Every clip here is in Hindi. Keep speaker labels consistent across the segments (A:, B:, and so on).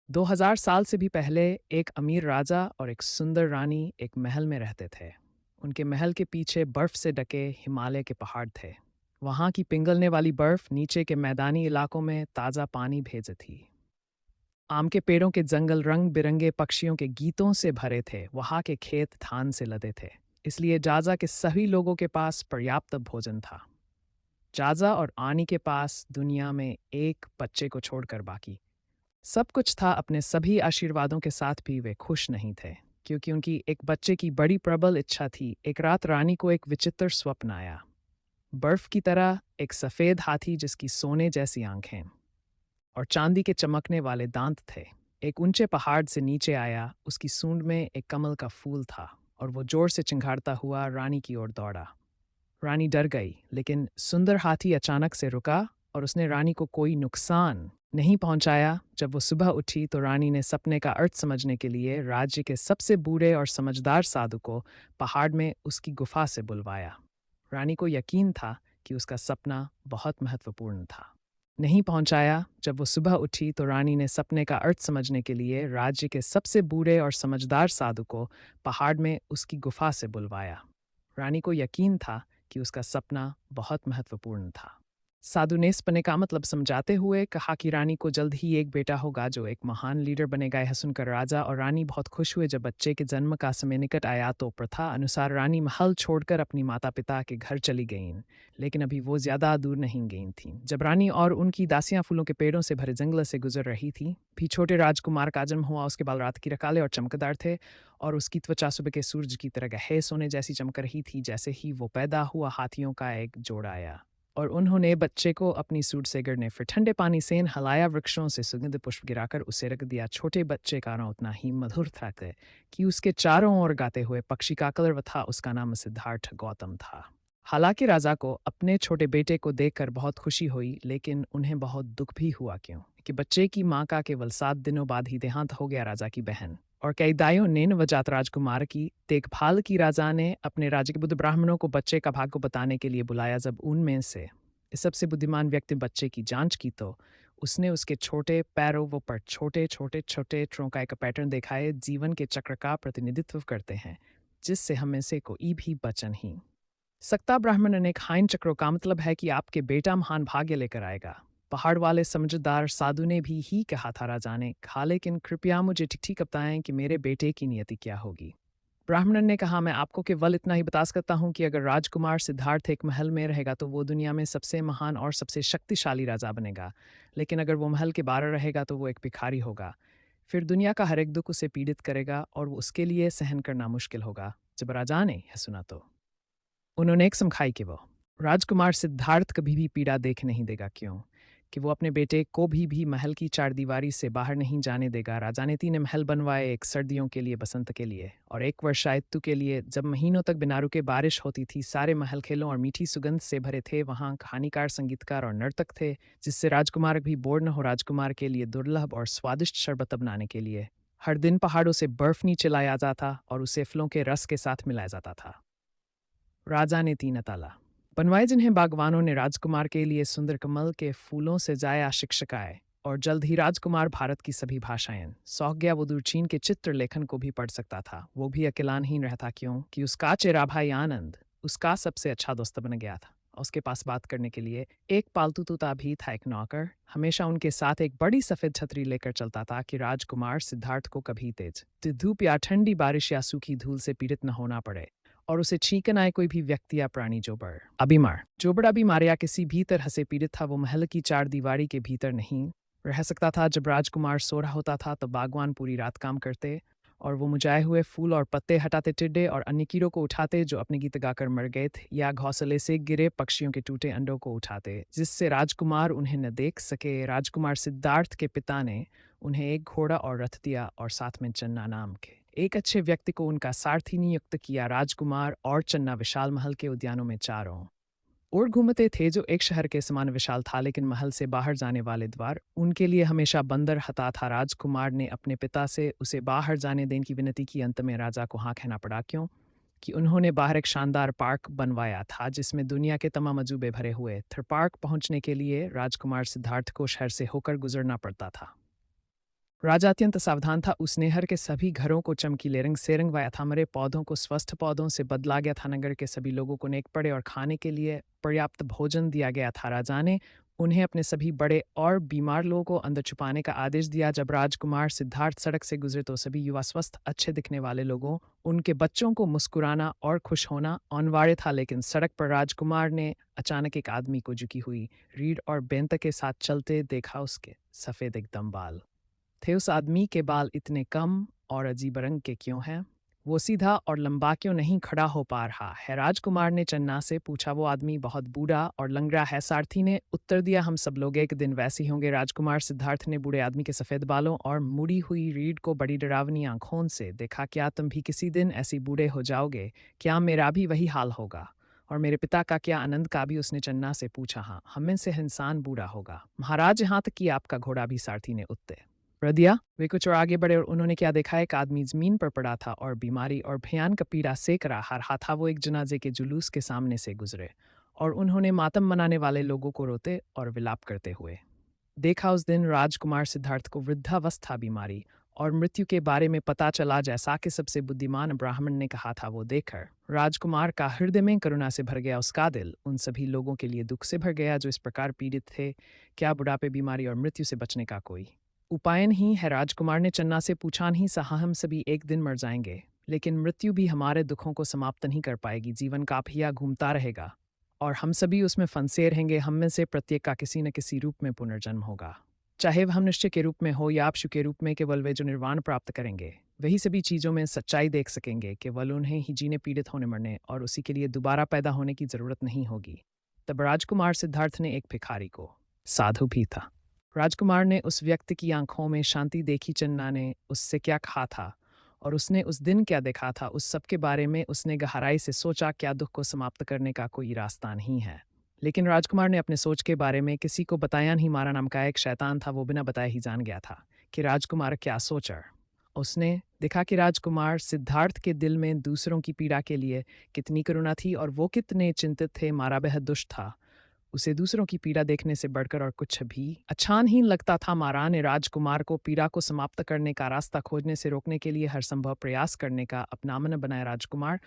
A: 2000 साल से भी पहले एक अमीर राजा और एक सुंदर रानी एक महल में रहते थे। उनके महल के पीछे बर्फ से ढके हिमालय के पहाड़ थे। वहाँ की पिघलने वाली बर्फ नीचे के मैदानी इलाकों में ताज़ा पानी भेजे थी। आम के पेड़ों के जंगल रंग बिरंगे पक्षियों के गीतों से भरे थे। वहाँ के खेत धान से लदे थे, इसलिए जाजा के सभी लोगों के पास पर्याप्त भोजन था। जाजा और आनी के पास दुनिया में एक बच्चे को छोड़कर बाकी सब कुछ था। अपने सभी आशीर्वादों के साथ भी वे खुश नहीं थे, क्योंकि उनकी एक बच्चे की बड़ी प्रबल इच्छा थी। एक रात रानी को एक विचित्र स्वप्न आया। बर्फ की तरह एक सफ़ेद हाथी जिसकी सोने जैसी आंखें और चांदी के चमकने वाले दांत थे, एक ऊंचे पहाड़ से नीचे आया। उसकी सूंड में एक कमल का फूल था और वो जोर से चिंघाड़ता हुआ रानी की ओर दौड़ा। रानी डर गई, लेकिन सुंदर हाथी अचानक से रुका और उसने रानी को कोई नुकसान नहीं पहुंचाया। जब वो सुबह उठी तो रानी ने सपने का अर्थ समझने के लिए राज्य के सबसे बूढ़े और समझदार साधु को पहाड़ में उसकी गुफा से बुलवाया। रानी को यकीन था कि उसका सपना बहुत महत्वपूर्ण था। नहीं पहुंचाया। जब वो सुबह उठी तो रानी ने सपने का अर्थ समझने के लिए राज्य के सबसे बूढ़े और समझदार साधु को पहाड़ में उसकी गुफा से बुलवाया। रानी को यकीन था कि उसका सपना बहुत महत्वपूर्ण था। साधु ने सपने का मतलब समझाते हुए कहा कि रानी को जल्द ही एक बेटा होगा जो एक महान लीडर बनेगा। यह सुनकर राजा और रानी बहुत खुश हुए। जब बच्चे के जन्म का समय निकट आया तो प्रथा अनुसार रानी महल छोड़कर अपनी माता पिता के घर चली गईं, लेकिन अभी वो ज्यादा दूर नहीं गई थीं। जब रानी और उनकी दासियां फूलों के पेड़ों से भरे जंगल से गुजर रही थी, भी छोटे राजकुमार का जन्म हुआ। उसके बाल रात की रकाले और चमकदार थे और उसकी त्वचा सुबह के सूरज की तरह गहरे सोने जैसी चमक रही थी। जैसे ही वो पैदा हुआ, हाथियों का एक जोड़ा आया और उन्होंने बच्चे को अपनी सूंड से गिरने फिर ठंडे पानी से हलाया। वृक्षों से सुगंध पुष्प गिराकर उसे रख दिया। छोटे बच्चे का रोना उतना ही मधुर था कि उसके चारों ओर गाते हुए पक्षी का कलरव था। उसका नाम सिद्धार्थ गौतम था। हालांकि राजा को अपने छोटे बेटे को देखकर बहुत खुशी हुई, लेकिन उन्हें बहुत दुख भी हुआ, क्यों कि बच्चे की माँ का केवल 7 दिनों बाद ही देहांत हो गया। राजा की बहन और कई दाइयों ने नवजात राजकुमार की देखभाल की। राजा ने अपने राज्य के बुद्ध ब्राह्मणों को बच्चे का भाग्य बताने के लिए बुलाया। जब उनमें से सबसे बुद्धिमान व्यक्ति बच्चे की जांच की तो उसने उसके छोटे पैरों वो पर छोटे छोटे छोटे ट्रों का एक पैटर्न दिखाए, जीवन के चक्र का प्रतिनिधित्व करते हैं, जिससे हमें से कोई भी बचन ही सकता। ब्राह्मण ने खाइन चक्रों का मतलब है कि आपके बेटा महान भाग्य लेकर आएगा। पहाड़ वाले समझदार साधु ने भी ही कहा था। राजा ने कहा, लेकिन कृपया मुझे ठीक ठीक बताएं कि मेरे बेटे की नियति क्या होगी। ब्राह्मण ने कहा, मैं आपको केवल इतना ही बता सकता हूँ कि अगर राजकुमार सिद्धार्थ एक महल में रहेगा तो वो दुनिया में सबसे महान और सबसे शक्तिशाली राजा बनेगा, लेकिन अगर वो महल के बाहर रहेगा तो वो एक भिखारी होगा। फिर दुनिया का हर एक दुख उसे पीड़ित करेगा और वो उसके लिए सहन करना मुश्किल होगा। जब राजा ने यह सुना तो उन्होंने एक समझाई कि वो राजकुमार सिद्धार्थ कभी भी पीड़ा देख नहीं देगा, क्यों कि वो अपने बेटे को भी महल की चारदीवारी से बाहर नहीं जाने देगा। राजा ने 3 महल बनवाए, एक सर्दियों के लिए, बसंत के लिए और एक वर्षा ऋतु के लिए। जब महीनों तक बिना रुके बारिश होती थी, सारे महल खेलों और मीठी सुगंध से भरे थे। वहाँ कहानीकार, संगीतकार और नर्तक थे, जिससे राजकुमार भी बोर न हो। राजकुमार के लिए दुर्लभ और स्वादिष्ट शरबत बनाने के लिए हर दिन पहाड़ों से बर्फ नीचे लाया जाता और उसे फलों के रस के साथ मिलाया जाता था। राजा ने 3 ताला बनवाए, जिन्हें बागवानों ने राजकुमार के लिए सुंदर कमल के फूलों से जाया शिक्षकाए। और जल्द ही राजकुमार भारत की सभी भाषाएं सौख गया। वो दूरचीन के चित्र लेखन को भी पढ़ सकता था। वो भी अकेला नहीं रहता, क्यों कि उसका चेरा भाई आनंद उसका सबसे अच्छा दोस्त बन गया था। उसके पास बात करने के लिए एक पालतू तोता भी था। एक नौकर हमेशा उनके साथ एक बड़ी सफेद छतरी लेकर चलता था कि राजकुमार सिद्धार्थ को कभी तेज धूप या ठंडी बारिश या सूखी धूल से पीड़ित न होना पड़े और उसे छींकन आए कोई भी व्यक्ति या प्राणी जोबड़ा बीमार या किसी भी तरह से पीड़ित था। वो महल की चार दीवारी के भीतर नहीं रह सकता था। जब राजकुमार सो रहा होता था तो बागवान पूरी रात काम करते और वो मुरझाए हुए फूल और पत्ते हटाते, टिड्डे और अन्य कीड़ों को उठाते जो अपने गीत गाकर मर गए थे, या घोंसले से गिरे पक्षियों के टूटे अंडों को उठाते जिससे राजकुमार उन्हें न देख सके। राजकुमार सिद्धार्थ के पिता ने उन्हें एक घोड़ा और रथ दिया और साथ में चन्ना नाम के एक अच्छे व्यक्ति को उनका सारथी नियुक्त किया। राजकुमार और चन्ना विशाल महल के उद्यानों में चारों ओर घूमते थे, जो एक शहर के समान विशाल था, लेकिन महल से बाहर जाने वाले द्वार उनके लिए हमेशा बंद रहता था। राजकुमार ने अपने पिता से उसे बाहर जाने देने की विनती की। अंत में राजा को हाँ कहना पड़ा, क्यों कि उन्होंने बाहर एक शानदार पार्क बनवाया था जिसमें दुनिया के तमाम अजूबे भरे हुए थे। पार्क पहुंचने के लिए राजकुमार सिद्धार्थ को शहर से होकर गुजरना पड़ता था। राजा अत्यंत सावधान था। उस नहर के सभी घरों को चमकीले रंग से रंगवाया था, मरे पौधों को स्वस्थ पौधों से बदला गया था, नगर के सभी लोगों को नेक पड़े और खाने के लिए पर्याप्त भोजन दिया गया था। राजा ने उन्हें अपने सभी बड़े और बीमार लोगों को अंदर छुपाने का आदेश दिया। जब राजकुमार सिद्धार्थ सड़क से गुजरे तो सभी युवा स्वस्थ अच्छे दिखने वाले लोगों उनके बच्चों को मुस्कुराना और खुश होना अनिवार्य था। लेकिन सड़क पर राजकुमार ने अचानक एक आदमी को झुकी हुई रीढ़ और बेंत के साथ चलते देखा। उसके सफ़ेद एकदम बाल थे। उस आदमी के बाल इतने कम और अजीब रंग के क्यों हैं? वो सीधा और लंबा क्यों नहीं खड़ा हो पा रहा है? राजकुमार ने चन्ना से पूछा। वो आदमी बहुत बूढ़ा और लंगड़ा है, सारथी ने उत्तर दिया। हम सब लोग एक दिन वैसे ही होंगे। राजकुमार सिद्धार्थ ने बूढ़े आदमी के सफ़ेद बालों और मुड़ी हुई रीढ़ को बड़ी डरावनी आंखों से देखा। क्या तुम भी किसी दिन ऐसी बूढ़े हो जाओगे? क्या मेरा भी वही हाल होगा? और मेरे पिता का क्या, आनंद का भी? उसने चन्ना से पूछा। हाँ, हम में से इंसान बूढ़ा होगा महाराज, यहाँ तक कि आपका घोड़ा भी, सारथी ने उत्तर दिया। वे कुछ और आगे बढ़े और उन्होंने क्या देखा? एक आदमी जमीन पर पड़ा था और बीमारी और भयानक पीड़ा सेक रहा था। वो एक जनाजे के जुलूस के सामने से गुजरे और उन्होंने मातम मनाने वाले लोगों को रोते और विलाप करते हुए देखा। उस दिन राजकुमार सिद्धार्थ को वृद्धावस्था, बीमारी और मृत्यु के बारे में पता चला, जैसा कि सबसे बुद्धिमान ब्राह्मण ने कहा था। वो देखकर राजकुमार का हृदय में करुणा से भर गया। उसका दिल उन सभी लोगों के लिए दुख से भर गया जो इस प्रकार पीड़ित थे। क्या बुढ़ापे, बीमारी और मृत्यु से बचने का कोई उपाय नहीं है? राजकुमार ने चन्ना से पूछा। नहीं सहा, हम सभी एक दिन मर जाएंगे, लेकिन मृत्यु भी हमारे दुखों को समाप्त नहीं कर पाएगी। जीवन का पहिया घूमता रहेगा और हम सभी उसमें फंसे रहेंगे। हम में से प्रत्येक का किसी न किसी रूप में पुनर्जन्म होगा, चाहे वह मनुष्य के रूप में हो या अपशु के रूप में। केवल वे जो निर्वाण प्राप्त करेंगे वही सभी चीज़ों में सच्चाई देख सकेंगे। केवल उन्हें ही जीने, पीड़ित होने, मरने और उसी के लिए दोबारा पैदा होने की जरूरत नहीं होगी। तब राजकुमार सिद्धार्थ ने एक भिखारी को, साधु भी था, राजकुमार ने उस व्यक्ति की आंखों में शांति देखी। चन्ना ने उससे क्या कहा था और उसने उस दिन क्या देखा था, उस सब के बारे में उसने गहराई से सोचा। क्या दुख को समाप्त करने का कोई रास्ता नहीं है? लेकिन राजकुमार ने अपने सोच के बारे में किसी को बताया नहीं। मारा नाम का एक शैतान था, वो बिना बताए ही जान गया था कि राजकुमार क्या सोचा। उसने देखा कि राजकुमार सिद्धार्थ के दिल में दूसरों की पीड़ा के लिए कितनी करुणा थी और वो कितने चिंतित थे। मारा बेहद दुष्ट था, उसे दूसरों की पीड़ा देखने से बढ़कर और कुछ भी अच्छा नहीं लगता था। मारा ने राजकुमार को पीड़ा को समाप्त करने का रास्ता खोजने से रोकने के लिए हर संभव प्रयास करने का अपना मन बनाया। राजकुमार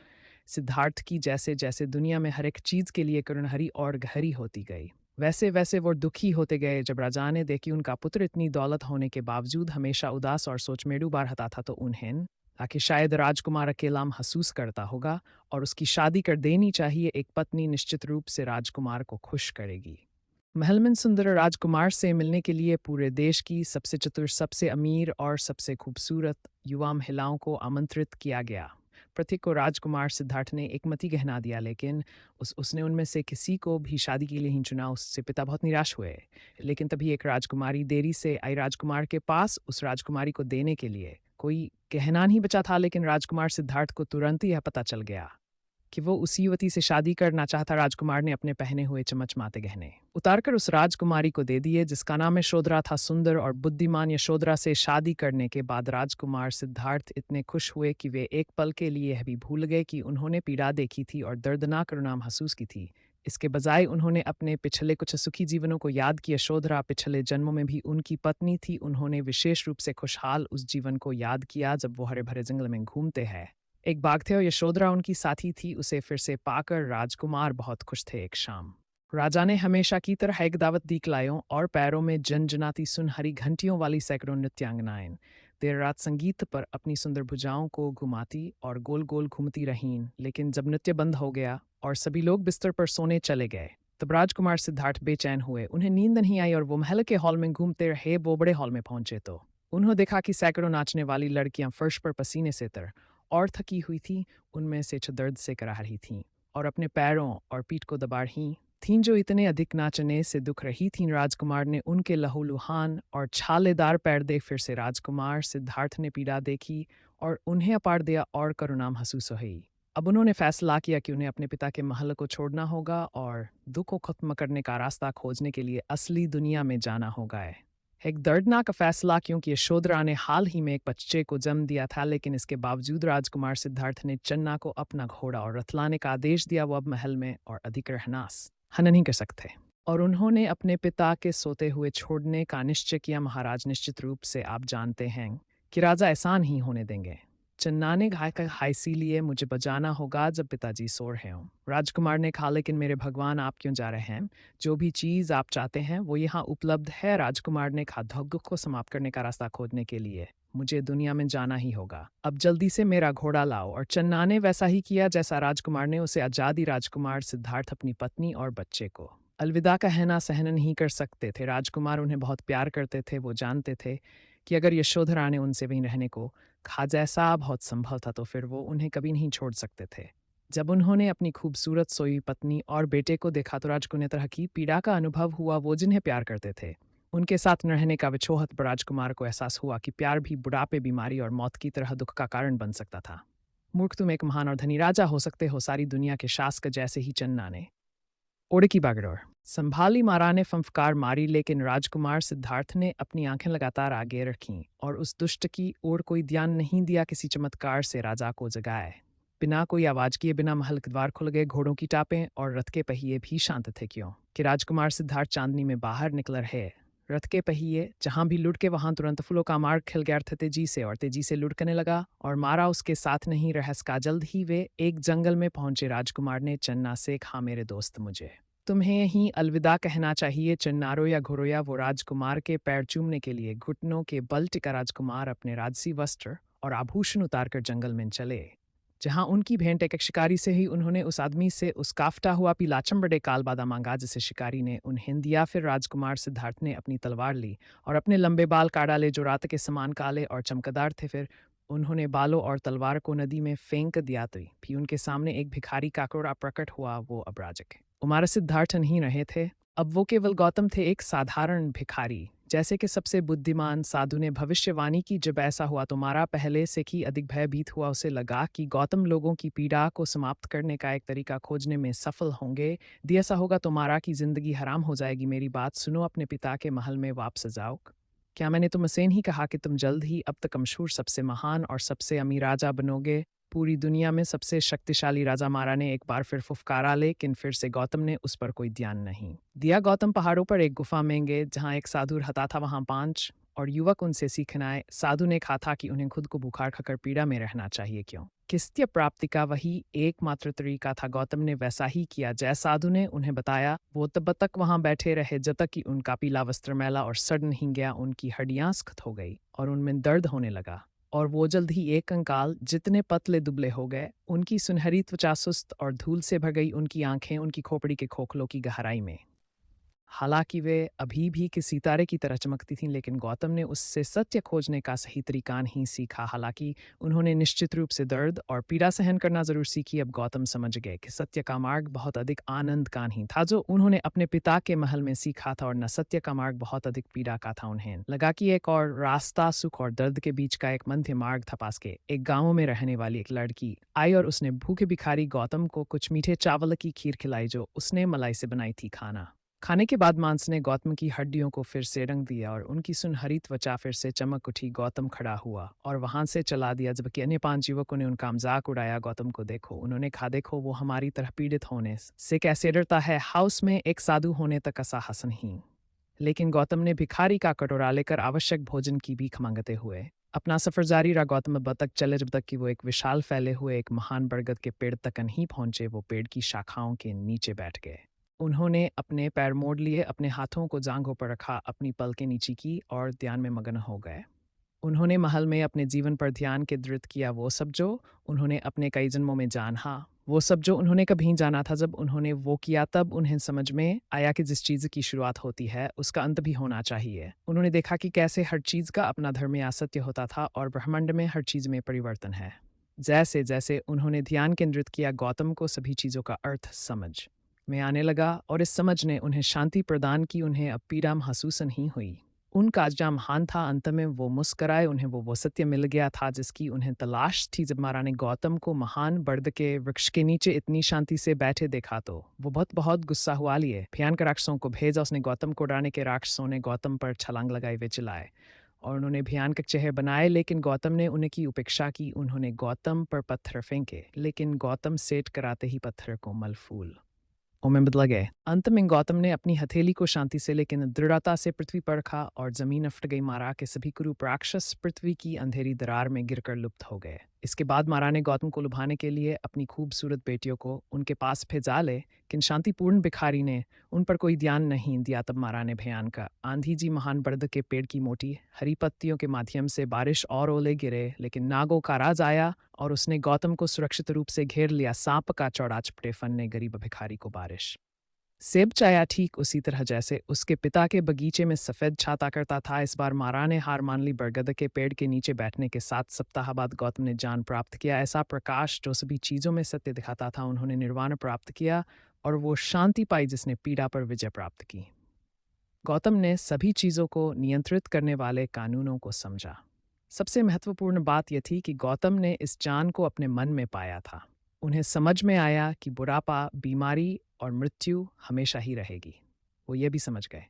A: सिद्धार्थ की जैसे जैसे दुनिया में हर एक चीज के लिए करुणहरी और गहरी होती गई, वैसे वैसे वो दुखी होते गए। जब राजा ने देखी उनका पुत्र इतनी दौलत होने के बावजूद हमेशा उदास और सोच में डूबा रहता था, तो उन्हें ताकि शायद राजकुमार अकेला महसूस करता होगा और उसकी शादी कर देनी चाहिए। एक पत्नी निश्चित रूप से राजकुमार को खुश करेगी। महल में सुंदर राजकुमार से मिलने के लिए पूरे देश की सबसे चतुर, सबसे अमीर और सबसे खूबसूरत युवा महिलाओं को आमंत्रित किया गया। प्रत्येक को राजकुमार सिद्धार्थ ने एक मति गहना दिया, लेकिन उसने उनमें से किसी को भी शादी के लिए ही चुना। उससे पिता बहुत निराश हुए। लेकिन तभी एक राजकुमारी देरी से आई राजकुमार के पास। उस राजकुमारी को देने के लिए कोई गहना नहीं बचा था, लेकिन राजकुमार सिद्धार्थ को तुरंत ही यह पता चल गया कि वो उसी युवती से शादी करना चाहता। राजकुमार ने अपने पहने हुए चमचमाते गहने उतारकर उस राजकुमारी को दे दिए, जिसका नाम यशोधरा था। सुंदर और बुद्धिमान यशोधरा से शादी करने के बाद राजकुमार सिद्धार्थ इतने खुश हुए कि वे एक पल के लिए यह भी भूल गए कि उन्होंने पीड़ा देखी थी और दर्दनाक करुणा महसूस की थी। इसके बजाय उन्होंने अपने पिछले कुछ सुखी जीवनों को याद किया। यशोधरा पिछले जन्मों में भी उनकी पत्नी थी। उन्होंने विशेष रूप से खुशहाल उस जीवन को याद किया जब वो हरे भरे जंगल में घूमते हैं। एक बाघ थे और यशोधरा उनकी साथी थी। उसे फिर से पाकर राजकुमार बहुत खुश थे। एक शाम राजा ने हमेशा की तरह एक दावत दी। क्लायों और पैरों में जनजनाती सुनहरी घंटियों वाली सैकड़ों नृत्यांगनाएं देर रात संगीत पर अपनी सुंदर भुजाओं को घुमाती और गोल गोल घूमती रहीं। लेकिन जब नृत्य बंद हो गया और सभी लोग बिस्तर पर सोने चले गए, तब राजकुमार सिद्धार्थ बेचैन हुए। उन्हें नींद नहीं आई और वो महल के हॉल में घूमते रहे। वो बड़े हॉल में पहुंचे तो उन्होंने देखा कि सैकड़ों नाचने वाली लड़कियां फर्श पर पसीने से तर और थकी हुई थी। उनमें से कुछ दर्द से कराह रही थीं और अपने पैरों और पीठ को दबा रही थीं, जो इतने अधिक नाचने से दुख रही थीं। राजकुमार ने उनके लहूलुहान और छालेदार पैर देख फिर से राजकुमार सिद्धार्थ ने पीड़ा देखी और उन्हें अपार दिया और करुणा महसूस हुई। अब उन्होंने फैसला किया कि उन्हें अपने पिता के महल को छोड़ना होगा और दुख को खत्म करने का रास्ता खोजने के लिए असली दुनिया में जाना होगा। एक दर्दनाक फैसला, क्योंकि यशोधरा ने हाल ही में एक बच्चे को जन्म दिया था। लेकिन इसके बावजूद राजकुमार सिद्धार्थ ने चन्ना को अपना घोड़ा और रथ लाने का आदेश दिया। वो अब महल में और अधिक रहना नहीं कर सकते। और उन्होंने अपने पिता के सोते हुए छोड़ने का निश्चय किया। महाराज, निश्चित रूप से आप जानते हैं कि राजा ऐसा नहीं होने देंगे। चन्ना ने कहा, इसीलिए मुझे बजाना होगा जब पिताजी सो रहे हों। राजकुमार ने कहा, लेकिन मेरे भगवान, आप क्यों जा रहे हैं? जो भी चीज़ आप चाहते हैं वो यहाँ उपलब्ध है। राजकुमार ने कहा, दुख को समाप्त करने का रास्ता खोजने के लिए मुझे दुनिया में जाना ही होगा। अब जल्दी से मेरा घोड़ा लाओ। और चन्ना ने वैसा ही किया जैसा राजकुमार ने उसे आजादी। राजकुमार सिद्धार्थ अपनी पत्नी और बच्चे को अलविदा कहना सहन नहीं कर सकते थे। राजकुमार उन्हें बहुत प्यार करते थे। वो जानते थे कि अगर यशोधरा ने उनसे वहीं रहने को कहा जैसा बहुत संभव था तो फिर वो उन्हें कभी नहीं छोड़ सकते थे। जब उन्होंने अपनी खूबसूरत सोई पत्नी और बेटे को देखा तो राजकुमार ने तरह की पीड़ा का अनुभव हुआ। वो जिन्हें प्यार करते थे उनके साथ न रहने का विछोहत पर राजकुमार को एहसास हुआ कि प्यार भी बुढ़ापे, बीमारी और मौत की तरह दुख का कारण बन सकता था। मूर्ख, तुम एक महान और धनी राजा हो सकते हो, सारी दुनिया के शासक जैसे ही चन्ना ने ओड़े की बागडोर संभाली। मारा ने फंफकार मारी, लेकिन राजकुमार सिद्धार्थ ने अपनी आंखें लगातार आगे रखीं और उस दुष्ट की ओर कोई ध्यान नहीं दिया। किसी चमत्कार से राजा को जगाए बिना कोई आवाज किए बिना महल के द्वार खुल गए। घोड़ों की टापें और रथ के पहिए भी शांत थे, क्यों कि राजकुमार सिद्धार्थ चांदनी में बाहर निकल रहे। रथ के पहिए जहां भी लुढ़के वहां तुरंत फूलों का मार्ग खिल गया। अर्थ तेजी से और तेजी से लुढ़कने लगा और मारा उसके साथ नहीं रह सका। जल्द ही वे एक जंगल में पहुंचे। राजकुमार ने चन्ना से कहा, मेरे दोस्त, मुझे तुम्हें ही अलविदा कहना चाहिए। चिन्नारो या घुरोया वो राजकुमार के पैर चूमने के लिए घुटनों के बल टिका। राजकुमार अपने राजसी वस्त्र और आभूषण उतारकर जंगल में चले जहां उनकी भेंट एक शिकारी से ही। उन्होंने उस आदमी से उस काफ्ता हुआ पीला चमड़े कालबादा मांगा जिसे शिकारी ने उन्हें दिया। फिर राजकुमार सिद्धार्थ ने अपनी तलवार ली और अपने लंबे बाल काट डाले जो रात के समान काले और चमकदार थे। फिर उन्होंने बालों और तलवार को नदी में फेंक दिया। तो भी उनके सामने एक भिखारी काकोड़ा प्रकट हुआ। वो अब्राजक उमारा सिद्धार्थ नहीं रहे थे, अब वो केवल गौतम थे, एक साधारण भिखारी। जैसे कि सबसे बुद्धिमान साधु ने भविष्यवाणी की, जब ऐसा हुआ तो मारा पहले से ही अधिक भयभीत हुआ। उसे लगा कि गौतम लोगों की पीड़ा को समाप्त करने का एक तरीका खोजने में सफल होंगे। यदि ऐसा होगा तो मारा की जिंदगी हराम हो जाएगी। मेरी बात सुनो, अपने पिता के महल में वापस जाओ। क्या मैंने तुमसे नहीं कहा कि तुम जल्द ही अब तक मशहूर सबसे महान और सबसे अमीर राजा बनोगे? पूरी दुनिया में सबसे शक्तिशाली राजा मारा ने एक बार फिर फुफकारा, लेकिन फिर से गौतम ने उस पर कोई ध्यान नहीं दिया। गौतम पहाड़ों पर एक गुफा में गए जहां एक साधु रहता था। वहां 5 और युवक उनसे सीखने आए। साधु ने कहा था कि उन्हें खुद को बुखार खाकर पीड़ा में रहना चाहिए, क्यों किस्त्य प्राप्ति का वही एकमात्र तरीका था। गौतम ने वैसा ही किया जय साधु ने उन्हें बताया। वो तब तक वहां बैठे रहे जब तक कि उनका पीला वस्त्र मैला और सड़ नहीं गया। उनकी हड्डियां सख्त हो गई और उनमें दर्द होने लगा और वो जल्द ही एक कंकाल जितने पतले दुबले हो गए। उनकी सुनहरी त्वचा सुस्त और धूल से भर गई। उनकी आंखें उनकी खोपड़ी के खोखलों की गहराई में हालांकि वे अभी भी किसी सितारे की तरह चमकती थीं, लेकिन गौतम ने उससे सत्य खोजने का सही तरीका नहीं सीखा। हालांकि उन्होंने निश्चित रूप से दर्द और पीड़ा सहन करना जरूर सीखी। अब गौतम समझ गए कि सत्य का मार्ग बहुत अधिक आनंद का नहीं था जो उन्होंने अपने पिता के महल में सीखा था, और न सत्य का मार्ग बहुत अधिक पीड़ा का था। उन्हें लगा कि एक और रास्ता सुख और दर्द के बीच का एक मध्य मार्ग था। पास के एक गाँव में रहने वाली एक लड़की आई और उसने भूखे भिखारी गौतम को कुछ मीठे चावल की खीर खिलाई जो उसने मलाई से बनाई थी। खाने के बाद मांस ने गौतम की हड्डियों को फिर से रंग दिया और उनकी सुनहरी त्वचा फिर से चमक उठी। गौतम खड़ा हुआ और वहां से चला दिया, जबकि अन्य 5 युवकों ने उनका मजाक उड़ाया। गौतम को देखो, उन्होंने कहा, देखो वो हमारी तरह पीड़ित होने से कैसे डरता है। हाउस में एक साधु होने तक का साहस नहीं। लेकिन गौतम ने भिखारी का कटोरा लेकर आवश्यक भोजन की भीख मांगते हुए अपना सफर जारी रहा। गौतम अब तक चले जब तक कि वो एक विशाल फैले हुए एक महान बरगद के पेड़ तक नहीं पहुंचे। वो पेड़ की शाखाओं के नीचे बैठ गए। उन्होंने अपने पैर मोड़ लिए, अपने हाथों को जांघों पर रखा, अपनी पलकें नीची की और ध्यान में मग्न हो गए। उन्होंने महल में अपने जीवन पर ध्यान केंद्रित किया। वो सब जो उन्होंने अपने कई जन्मों में जाना, वो सब जो उन्होंने कभी जाना था। जब उन्होंने वो किया तब उन्हें समझ में आया कि जिस चीज़ की शुरुआत होती है उसका अंत भी होना चाहिए। उन्होंने देखा कि कैसे हर चीज़ का अपना धर्म या सत्य होता था और ब्रह्मांड में हर चीज़ में परिवर्तन है। जैसे जैसे उन्होंने ध्यान केंद्रित किया, गौतम को सभी चीज़ों का अर्थ समझ में आने लगा और इस समझ ने उन्हें शांति प्रदान की। उन्हें अब पीड़ा महसूस नहीं हुई। उनका जा महान था। अंत में वो मुस्कराए। उन्हें वो सत्य मिल गया था जिसकी उन्हें तलाश थी। जब मारा ने गौतम को महान बर्द के वृक्ष के नीचे इतनी शांति से बैठे देखा तो वो बहुत बहुत गुस्सा हुआ। लिए भयानक राक्षसों को भेजा। उसने गौतम को डराने के राक्षसों ने गौतम पर छलांग लगाई। वे चिल्लाए और उन्होंने भयानक चेहरे बनाए, लेकिन गौतम ने उनकी उपेक्षा की। उन्होंने गौतम पर पत्थर फेंके, लेकिन गौतम सेठ कराते ही पत्थर को मलफूल में बदला गए। अंत में गौतम ने अपनी हथेली को शांति से लेकिन दृढ़ता से पृथ्वी पर रखा और जमीन फट गई। मारा के सभी कुरूप राक्षस पृथ्वी की अंधेरी दरार में गिरकर लुप्त हो गए। इसके बाद मारा ने गौतम को लुभाने के लिए अपनी खूबसूरत बेटियों को उनके पास भेजा ले, किन शांतिपूर्ण भिखारी ने उन पर कोई ध्यान नहीं दिया। तब मारा ने भयानक आंधी जी महान बरगद के पेड़ की मोटी हरी पत्तियों के माध्यम से बारिश और ओले गिरे, लेकिन नागों का राज आया और उसने गौतम को सुरक्षित रूप से घेर लिया। सांप का चौड़ा चपटे फन ने गरीब भिखारी को बारिश सेब चाया, ठीक उसी तरह जैसे उसके पिता के बगीचे में सफ़ेद छाता करता था। इस बार मारा ने हार मान ली। बरगद के पेड़ के नीचे बैठने के 7 सप्ताह बाद गौतम ने ज्ञान प्राप्त किया, ऐसा प्रकाश जो सभी चीज़ों में सत्य दिखाता था। उन्होंने निर्वाण प्राप्त किया और वो शांति पाई जिसने पीड़ा पर विजय प्राप्त की। गौतम ने सभी चीज़ों को नियंत्रित करने वाले कानूनों को समझा। सबसे महत्वपूर्ण बात यह थी कि गौतम ने इस जान को अपने मन में पाया था। उन्हें समझ में आया कि बुढ़ापा, बीमारी और मृत्यु हमेशा ही रहेगी। वो ये भी समझ गए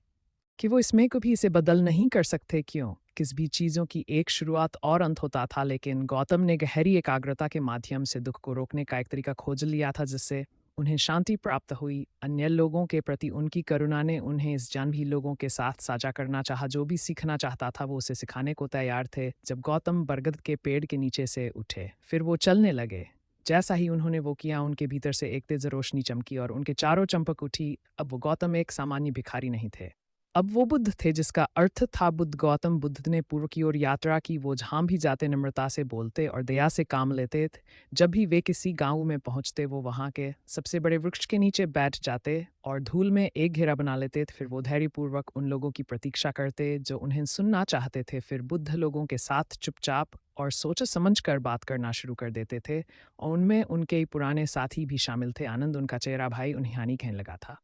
A: कि वो इसमें कभी इसे बदल नहीं कर सकते। क्यों? किस भी चीज़ों की एक शुरुआत और अंत होता था, लेकिन गौतम ने गहरी एकाग्रता के माध्यम से दुख को रोकने का एक तरीका खोज लिया था, जिससे उन्हें शांति प्राप्त हुई। अन्य लोगों के प्रति उनकी करुणा ने उन्हें इस जान भी लोगों के साथ साझा करना चाहा। जो भी सीखना चाहता था वो उसे सिखाने को तैयार थे। जब गौतम बरगद के पेड़ के नीचे से उठे, फिर वो चलने लगे। जैसा ही उन्होंने वो किया, उनके भीतर से एक तेज रोशनी चमकी और उनके चारों चंपक उठी। अब वो गौतम एक सामान्य भिखारी नहीं थे, अब वो बुद्ध थे, जिसका अर्थ था बुद्ध। गौतम बुद्ध ने पूर्व की ओर यात्रा की। वो जहाँ भी जाते नम्रता से बोलते और दया से काम लेते थे। जब भी वे किसी गांव में पहुंचते, वो वहाँ के सबसे बड़े वृक्ष के नीचे बैठ जाते और धूल में एक घेरा बना लेते थे। फिर वो धैर्यपूर्वक उन लोगों की प्रतीक्षा करते जो उन्हें सुनना चाहते थे। फिर बुद्ध लोगों के साथ चुपचाप और सोच समझ कर बात करना शुरू कर देते थे, और उनमें उनके पुराने साथी भी शामिल थे। आनंद उनका चेहरा भाई उन्हें हानि कहने लगा था।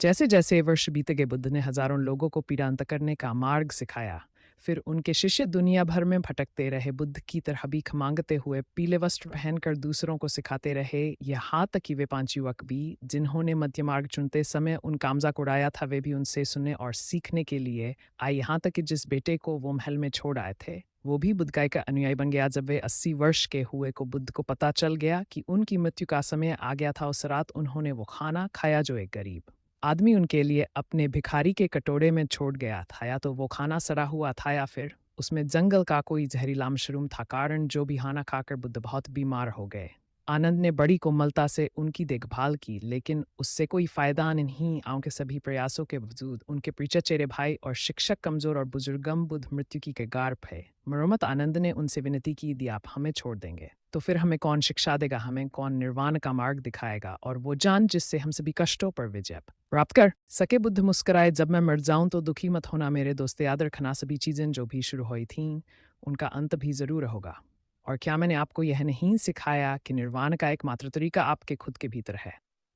A: जैसे जैसे वर्ष बीते गए, बुद्ध ने हजारों लोगों को पीड़ांत करने का मार्ग सिखाया। फिर उनके शिष्य दुनिया भर में भटकते रहे, बुद्ध की तरह भीख मांगते हुए, पीले वस्त्र पहनकर दूसरों को सिखाते रहे। यहाँ तक कि वे 5 युवक भी, जिन्होंने मध्य मार्ग चुनते समय उन कामजा को उड़ाया था, वे भी उनसे सुनने और सीखने के लिए आए। यहाँ तक कि जिस बेटे को वो महल में छोड़ आए थे, वो भी बुद्ध का अनुयायी बन गया। जब वे 80 वर्ष के हुए को बुद्ध को पता चल गया कि उनकी मृत्यु का समय आ गया था, उस रात उन्होंने वो खाना खाया जो एक गरीब आदमी उनके लिए अपने भिखारी के कटोरे में छोड़ गया था। या तो वो खाना सड़ा हुआ था या फिर उसमें जंगल का कोई जहरीला मशरूम था। कारण जो भी खाना खाकर बुद्ध बहुत बीमार हो गए। आनंद ने बड़ी कोमलता से उनकी देखभाल की, लेकिन उससे कोई फायदा नहीं। उनके सभी प्रयासों के बावजूद उनके चचेरे भाई और शिक्षक कमजोर और बुजुर्गम बुद्ध मृत्यु की कगार पे। मरम्मत आनंद ने उनसे विनती की, यदि आप हमें छोड़ देंगे तो फिर हमें कौन शिक्षा देगा, हमें कौन निर्वाण का मार्ग दिखाएगा, और वो जान जिससे हम सभी कष्टों पर विजय प्राप्त कर सके। बुद्ध मुस्कुराए, जब मैं मर जाऊं तो दुखी मत होना मेरे दोस्त, याद रखना सभी चीज़ें जो भी शुरू हुई थीं उनका अंत भी ज़रूर होगा। और क्या मैंने आपको यह नहीं सिखाया कि निर्वाण का एकमात्र तरीका आपके खुद के भीतर है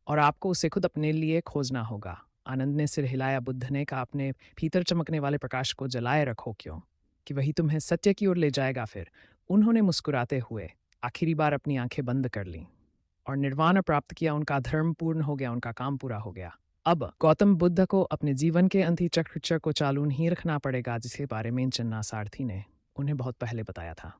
A: और आपको उसे खुद अपने लिए खोजना होगा? आनंद ने सिर हिलाया। बुद्ध ने कहा, अपने भीतर चमकने वाले प्रकाश को जलाए रखो, क्यों कि वही तुम्हें सत्य की ओर ले जाएगा। फिर उन्होंने मुस्कुराते हुए आखिरी बार अपनी आंखें बंद कर लीं और निर्वाण प्राप्त किया। उनका धर्म पूर्ण हो गया, उनका काम पूरा हो गया। अब गौतम बुद्ध को अपने जीवन के अंतिम चक्र को चालू नहीं रखना पड़ेगा, जिसके बारे में चन्ना सारथी ने उन्हें बहुत पहले बताया था।